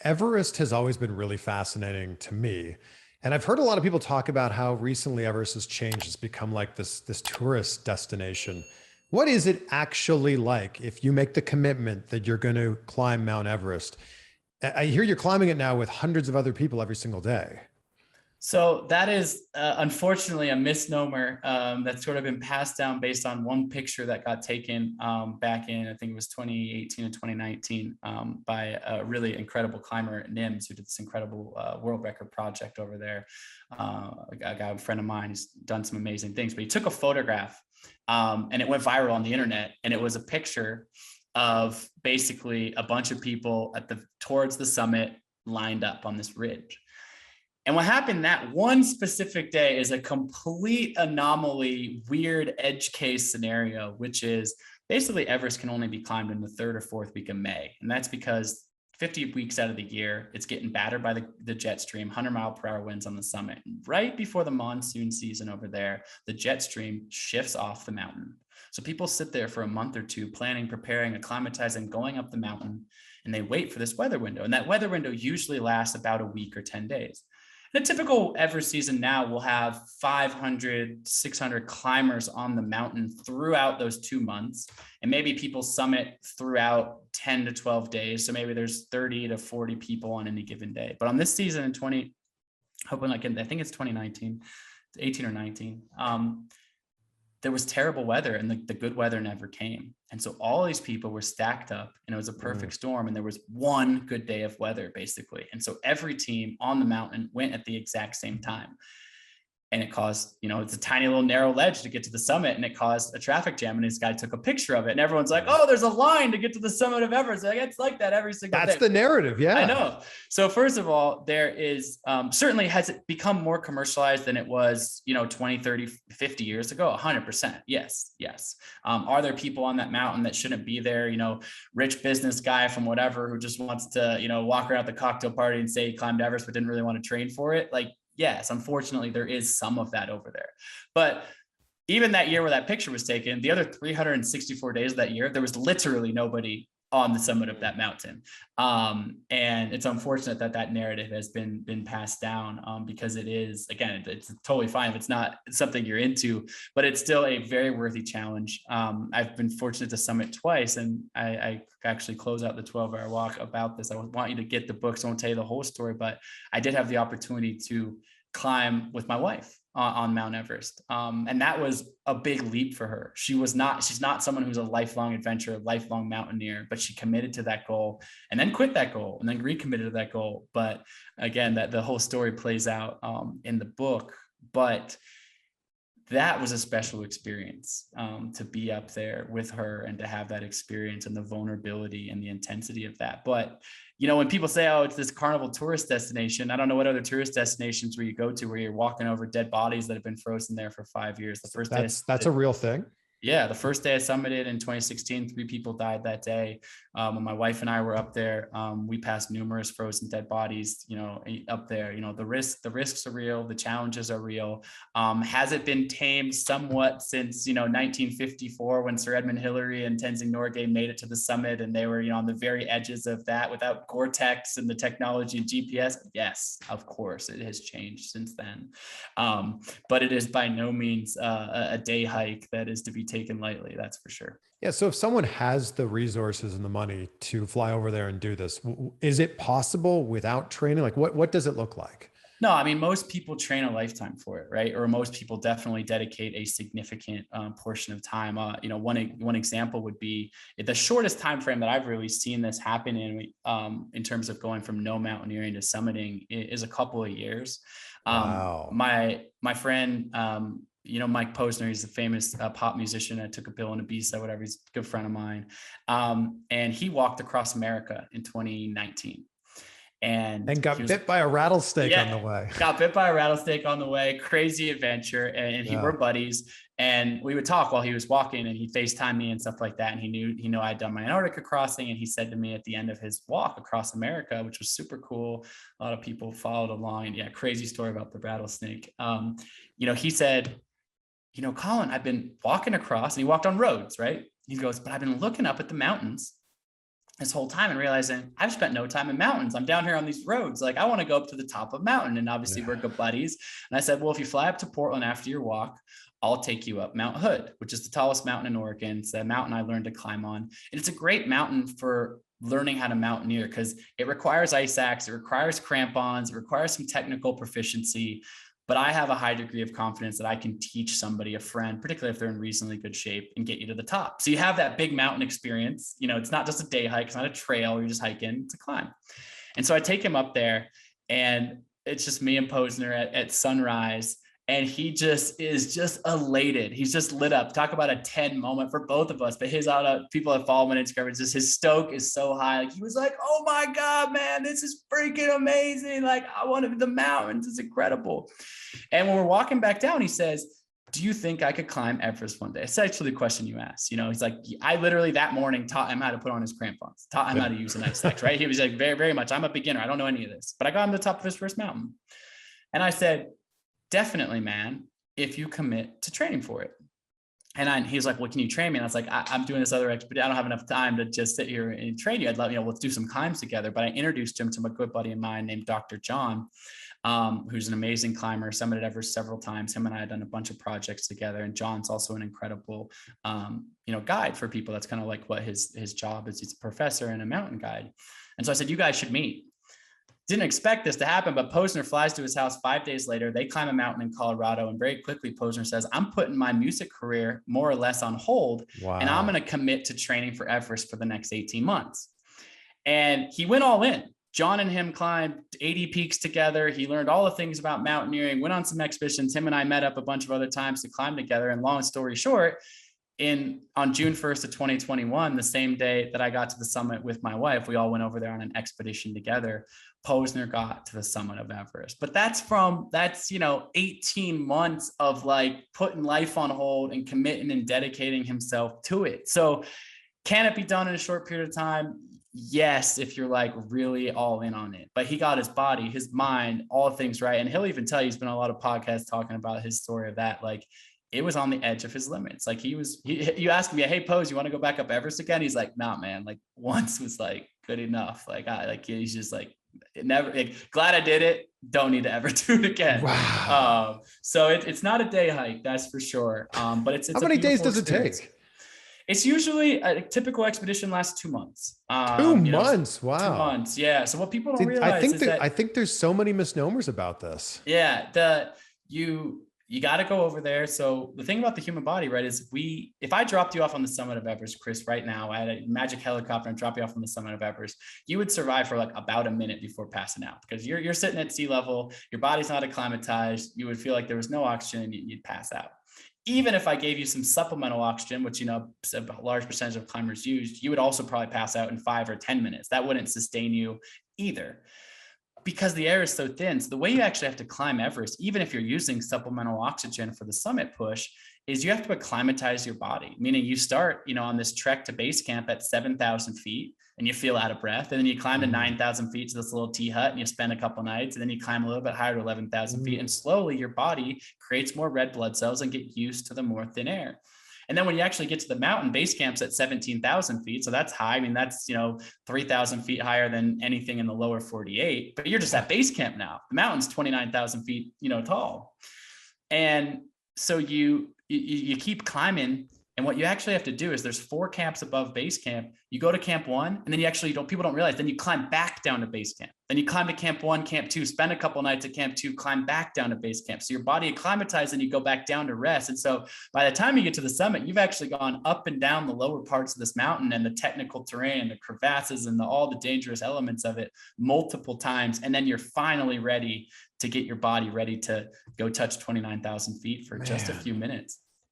Everest has always been really fascinating to me. And I've heard a lot of people talk about how recently Everest has changed. It's become like this tourist destination. What is it actually like if you make the commitment that you're going to climb Mount Everest? I hear you're climbing it now with hundreds of other people every single day. So that is unfortunately a misnomer that's sort of been passed down based on one picture that got taken back in, I think it was 2018 and 2019 by a really incredible climber, Nims, who did this incredible world record project over there. A guy, a friend of mine, who's done some amazing things, but he took a photograph and it went viral on the internet. And it was a picture of basically a bunch of people towards the summit lined up on this ridge. And what happened that one specific day is a complete anomaly, weird edge case scenario, which is basically Everest can only be climbed in the third or fourth week of May. And that's because 50 weeks out of the year, it's getting battered by the jet stream, 100-mile-per-hour winds on the summit. And right before the monsoon season over there, the jet stream shifts off the mountain. So people sit there for a month or two planning, preparing, acclimatizing, going up the mountain, and they wait for this weather window. And that weather window usually lasts about a week or 10 days. The typical Everest season now will have 500, 600 climbers on the mountain throughout those 2 months. And maybe people summit throughout 10 to 12 days. So maybe there's 30 to 40 people on any given day. But on this season in I think it's 2019, 18 or 19, there was terrible weather and the good weather never came. And so all these people were stacked up and it was a perfect storm. And there was one good day of weather basically. And so every team on the mountain went at the exact same time. And it caused, it's a tiny little narrow ledge to get to the summit, and it caused a traffic jam. And this guy took a picture of it, and everyone's like, "Oh, there's a line to get to the summit of Everest." Like, it's like that every single day. That's the narrative, yeah. I know. So first of all, there is certainly has it become more commercialized than it was, 20, 30, 50 years ago? 100%. Yes. Are there people on that mountain that shouldn't be there? Rich business guy from whatever who just wants to, walk around the cocktail party and say he climbed Everest but didn't really want to train for it. Like, yes, unfortunately, there is some of that over there. But even that year where that picture was taken, the other 364 days of that year, there was literally nobody on the summit of that mountain. And it's unfortunate that narrative has been passed down because it is, again, it's totally fine if it's not something you're into, but it's still a very worthy challenge. I've been fortunate to summit twice, and I actually close out the 12-hour walk about this. I want you to get the book, so I won't tell you the whole story, but I did have the opportunity to climb with my wife on Mount Everest. And that was a big leap for her. She's not someone who's a lifelong adventurer, lifelong mountaineer, but she committed to that goal and then quit that goal and then recommitted to that goal. But again, that the whole story plays out in the book, but that was a special experience to be up there with her and to have that experience and the vulnerability and the intensity of that. But when people say, "Oh, it's this carnival tourist destination," I don't know what other tourist destinations where you go to where you're walking over dead bodies that have been frozen there for 5 years. The first that's a real thing. Yeah, the first day I summited in 2016, 3 people died that day. When my wife and I were up there, we passed numerous frozen dead bodies, up there. The risks are real, the challenges are real. Has it been tamed somewhat since, 1954 when Sir Edmund Hillary and Tenzing Norgay made it to the summit and they were, on the very edges of that without Gore-Tex and the technology and GPS? Yes, of course, it has changed since then. But it is by no means a day hike that is to be taken lightly, that's for sure. Yeah. So if someone has the resources and the money to fly over there and do this, is it possible without training? Like what does it look like? No, I mean, most people train a lifetime for it, right? Or most people definitely dedicate a significant portion of time. One example would be the shortest time frame that I've really seen this happen in terms of going from no mountaineering to summiting is a couple of years. Wow. My friend, Mike Posner, he's a famous pop musician. I took a pill and Ibiza, whatever. He's a good friend of mine. And he walked across America in 2019. And got bit by a rattlesnake on the way. Got bit by a rattlesnake on the way. Crazy adventure. And he were buddies. And we would talk while he was walking, and he FaceTimed me and stuff like that. And he knew I'd done my Antarctica crossing. And he said to me at the end of his walk across America, which was super cool. A lot of people followed along. And yeah, crazy story about the rattlesnake. He said, "Colin, I've been walking across," and he walked on roads, right? He goes, "But I've been looking up at the mountains this whole time and realizing I've spent no time in mountains. I'm down here on these roads. Like I want to go up to the top of a mountain. And obviously we're good buddies. And I said, well, if you fly up to Portland after your walk, I'll take you up Mount Hood, which is the tallest mountain in Oregon. It's a mountain I learned to climb on. And it's a great mountain for learning how to mountaineer because it requires ice axe, it requires crampons, it requires some technical proficiency. But I have a high degree of confidence that I can teach somebody, a friend, particularly if they're in reasonably good shape, and get you to the top. So you have that big mountain experience. You know, it's not just a day hike. It's not a trail. You're just hiking. It's a climb. And so I take him up there and it's just me and Posner at sunrise. And he just is just elated. He's just lit up. Talk about a 10 moment for both of us. But his people that follow him on Instagram, it's just his stoke is so high. Like he was like, oh my God, man, this is freaking amazing. Like I want to be the mountains. It's incredible. And when we're walking back down, he says, do you think I could climb Everest one day? It's actually the question you asked. You know, he's like, I literally that morning taught him how to put on his crampons, taught him how to use an ice axe, right? He was like, very, very much, I'm a beginner. I don't know any of this, but I got him to the top of his first mountain. And I said, definitely, man, if you commit to training for it. And he was like, well, can you train me? And I was like, I'm doing this other expedition. I don't have enough time to just sit here and train you. I'd love, let's do some climbs together. But I introduced him to a good buddy of mine named Dr. John, who's an amazing climber, summited Everest several times. Him and I had done a bunch of projects together. And John's also an incredible, guide for people. That's kind of like what his job is. He's a professor and a mountain guide. And so I said, you guys should meet. Didn't expect this to happen, but Posner flies to his house 5 days later. They climb a mountain in Colorado, and very quickly Posner says, I'm putting my music career more or less on hold, and I'm going to commit to training for Everest for the next 18 months. And he went all in. John and him climbed 80 peaks together. He learned all the things about mountaineering, went on some expeditions. Him and I met up a bunch of other times to climb together. And long story short, on June 1st of 2021, the same day that I got to the summit with my wife, we all went over there on an expedition together. Posner got to the summit of Everest. But that's 18 months of like putting life on hold and committing and dedicating himself to it. So can it be done in a short period of time? Yes, if you're like really all in on it. But he got his body, his mind, all things right. And he'll even tell you, he's been on a lot of podcasts talking about his story of that. Like it was on the edge of his limits. Like you asked me, hey, Pose, you want to go back up Everest again? He's like, nah, man, like once was like good enough. He's just like, glad I did it. Don't need to ever do it again. Wow. So it's not a day hike, that's for sure. But it's how many days does it take? It's usually a typical expedition lasts 2 months. 2 months. Wow. 2 months. Yeah. So what people don't realize I think there's so many misnomers about this. Yeah. You got to go over there. So the thing about the human body, right, is if I dropped you off on the summit of Everest, Chris, right now, I had a magic helicopter and drop you off on the summit of Everest, you would survive for like about a minute before passing out because you're sitting at sea level, your body's not acclimatized, you would feel like there was no oxygen and you'd pass out. Even if I gave you some supplemental oxygen, which, a large percentage of climbers use, you would also probably pass out in 5 or 10 minutes. That wouldn't sustain you either, because the air is so thin. So the way you actually have to climb Everest, even if you're using supplemental oxygen for the summit push, is you have to acclimatize your body, meaning you start, on this trek to base camp at 7,000 feet and you feel out of breath. And then you climb to 9,000 feet to this little tea hut and you spend a couple nights, and then you climb a little bit higher to 11,000 feet. And slowly your body creates more red blood cells and get used to the more thin air. And then when you actually get to the mountain, base camp's at 17,000 feet. So that's high. I mean, that's, 3,000 feet higher than anything in the lower 48, but you're just at base camp now. The mountain's 29,000 feet, tall. And so you keep climbing. And what you actually have to do is there's 4 camps above base camp. You go to camp 1, and then people don't realize, then you climb back down to base camp. Then you climb to camp 1, camp 2, spend a couple nights at camp 2, climb back down to base camp. So your body acclimatizes and you go back down to rest. And so by the time you get to the summit, you've actually gone up and down the lower parts of this mountain and the technical terrain, the crevasses and all the dangerous elements of it multiple times. And then you're finally ready to get your body ready to go touch 29,000 feet for just a few minutes.